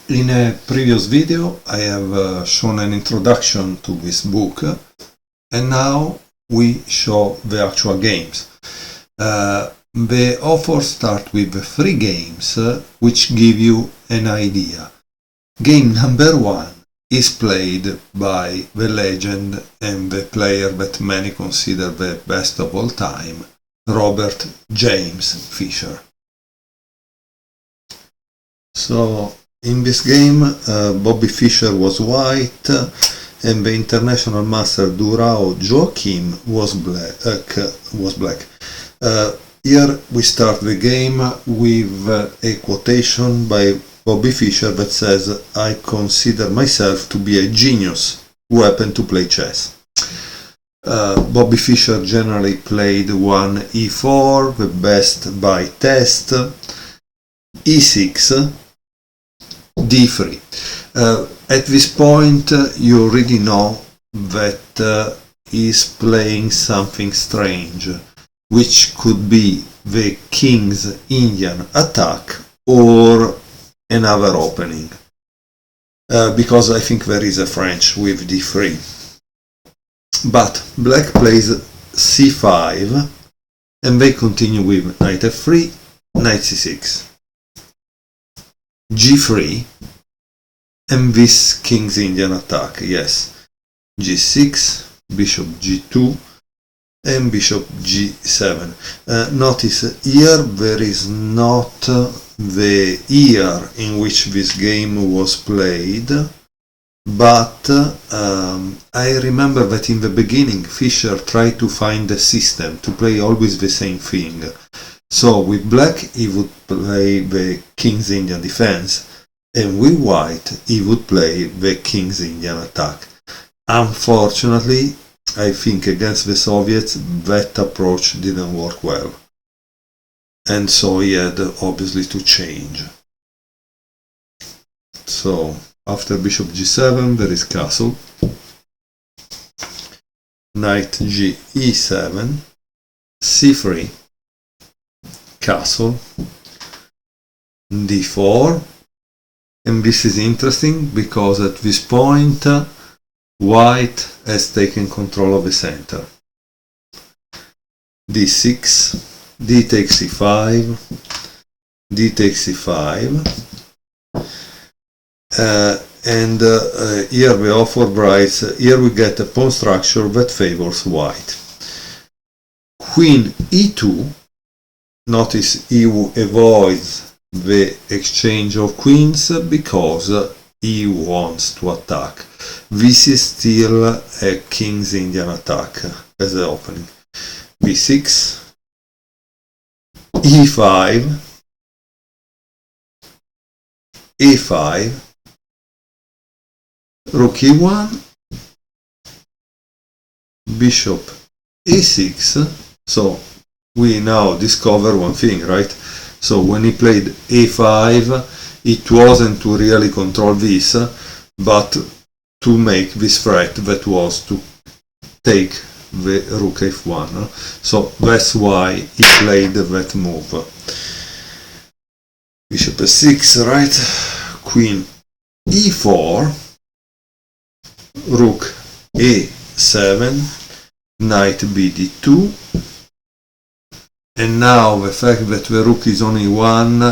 In a previous video I have shown an introduction to this book, and now we show the actual games. The author starts with 3 games which give you an idea. Game number 1 is played by the legend and the player that many consider the best of all time, Robert James Fischer. So in this game, Bobby Fischer was white, and the international master Durao Joachim was black. Here we start the game with a quotation by Bobby Fischer that says, "I consider myself to be a genius who happened to play chess." Bobby Fischer generally played 1 e4, the best by test, e6, d3. At this point you already know that he's playing something strange, which could be the King's Indian attack or another opening, because I think there is a French with d3. But black plays c5 and they continue with knight f3, knight c6, g3, and this King's Indian attack, yes, g6, bishop g2, and bishop g7. Notice here there is not the year in which this game was played, but I remember that in the beginning Fischer tried to find a system to play always the same thing. So with black he would play the King's Indian defense, and with white he would play the King's Indian attack. Unfortunately, I think against the Soviets that approach didn't work well, and so he had obviously to change. So after bishop g7 there is castle, knight g e7, c3, castle, d4, and this is interesting because at this point white has taken control of the center. d6, d takes c5, d takes c5, and here the author writes, here we get a pawn structure that favors white. Queen e2, notice he avoids the exchange of queens because he wants to attack. This is still a King's Indian attack as the opening. b6, e5, a5, rook e1, bishop a6. So we now discover one thing, right? So when he played a5, it wasn't to really control this, but to make this threat that was to take the rook f1. So that's why he played that move. Bishop f6, right? Queen e4, rook a7, knight bd2. And now the fact that the rook is only 1,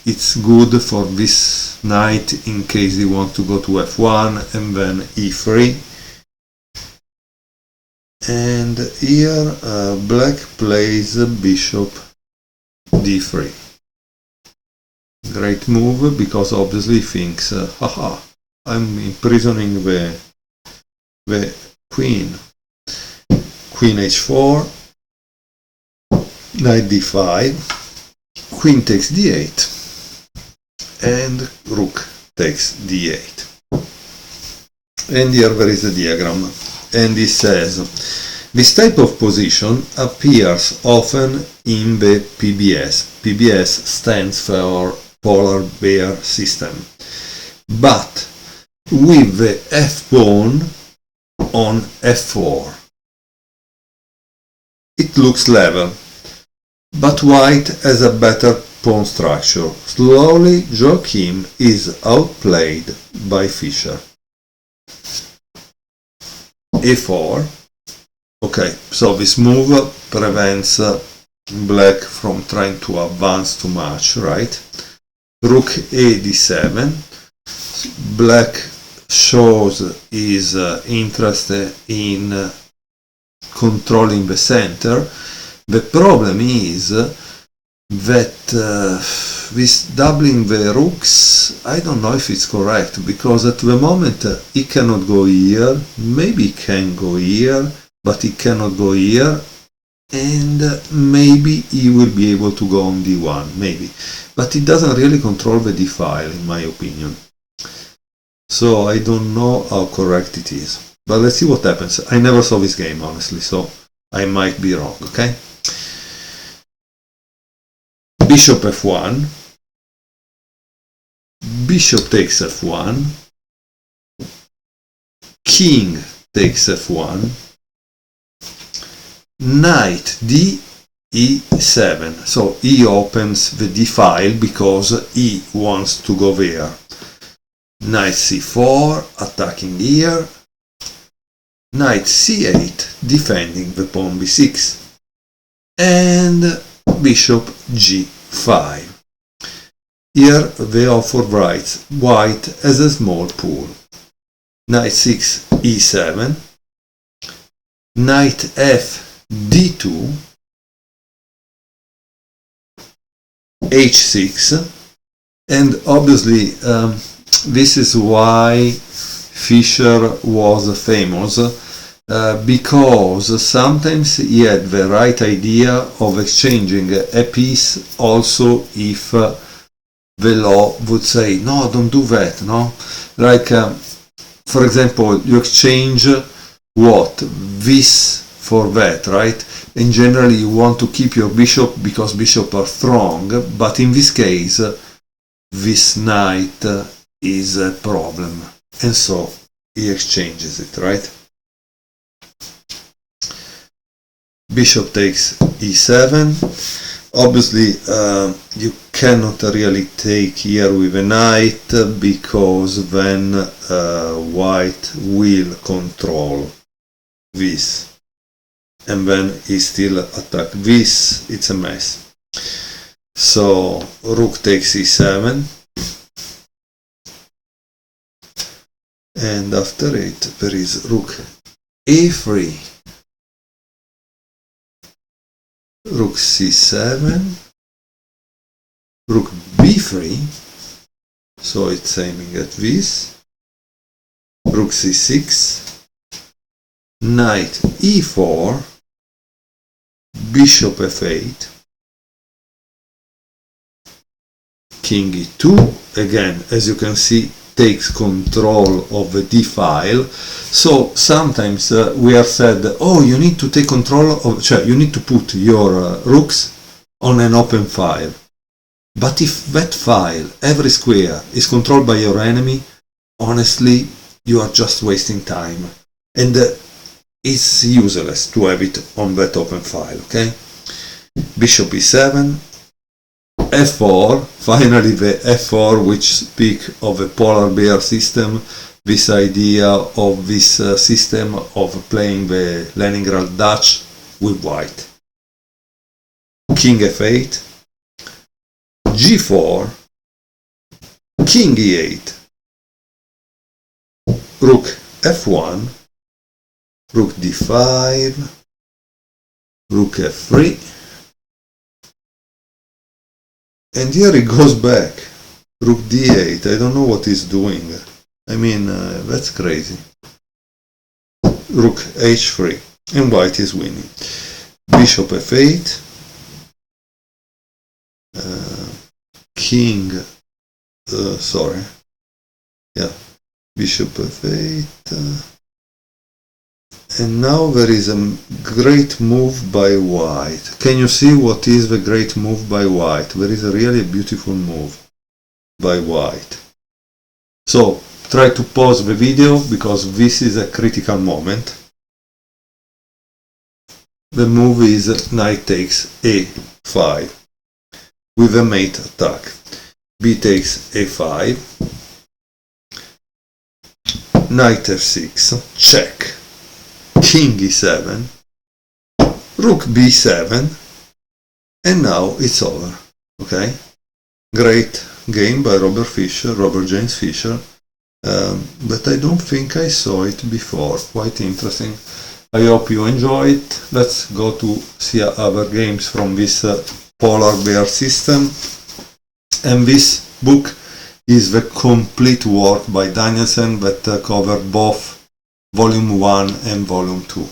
it's good for this knight in case you want to go to f1 and then e3. And here black plays bishop d3. Great move, because obviously he thinks, haha, I'm imprisoning the queen. Queen h4, knight d5, queen takes d8, and rook takes d8. And here there is a diagram, and it says, this type of position appears often in the PBS. PBS stands for Polar Bear System, but with the f-pawn on f4. It looks level, but white has a better pawn structure. Slowly Joachim is outplayed by Fischer. e4. Okay, so this move prevents black from trying to advance too much, right? Rook a d7. Black shows his interest in controlling the center. The problem is that with doubling the rooks, I don't know if it's correct, because at the moment he cannot go here, maybe he can go here, but he cannot go here, and maybe he will be able to go on d1, maybe, but he doesn't really control the d file, in my opinion. So I don't know how correct it is, but let's see what happens. I never saw this game, honestly, so I might be wrong. Okay, bishop f1, bishop takes f1, king takes f1, knight d e7, so he opens the d file because he wants to go there. Knight c4, attacking here, knight c8, defending the pawn b6, and bishop g5. Here the author writes white has a small pool. Knight 6 e7, knight f d2, h6, and obviously this is why Fischer was famous, because sometimes he had the right idea of exchanging a piece also if the law would say no, don't do that, no? Like for example, you exchange what? This for that, right? And generally you want to keep your bishop because bishops are strong, but in this case this knight is a problem, and so he exchanges it, right? Bishop takes e7. Obviously you cannot really take here with a knight, because then white will control this, and then he still attack this. It's a mess. So rook takes e7, and after it there is rook a3, rook c7, rook b3, so it's aiming at this, rook c6, knight e4, bishop f8, king e2, again, as you can see, takes control of the d file. So sometimes we are said, oh, you need to take control of, you need to put your rooks on an open file. But if that file, every square, is controlled by your enemy, honestly, you are just wasting time, and it's useless to have it on that open file. Okay, bishop e7, f4, finally the f4, which speak of a polar bear system, this idea of this system of playing the Leningrad Dutch with white. King f8, g4, king e8, rook f1, rook d5, rook f3, and here he goes back, rook d8. I don't know what he's doing. I mean, that's crazy. Rook h3, and white is winning. Bishop f8, king, bishop f8, and now there is a great move by white. Can you see what is the great move by white? There is a really beautiful move by white. So try to pause the video, because this is a critical moment. The move is knight takes a5. with a mate attack. B takes a5, knight f6, check, king e7, rook b7, and now it's over. Okay, great game by Robert James Fischer, but I don't think I saw it before. Quite interesting. I hope you enjoy it. Let's go to see other games from this polar bear system. And this book is the complete work by Danielsen that covered both volume 1 and volume 2.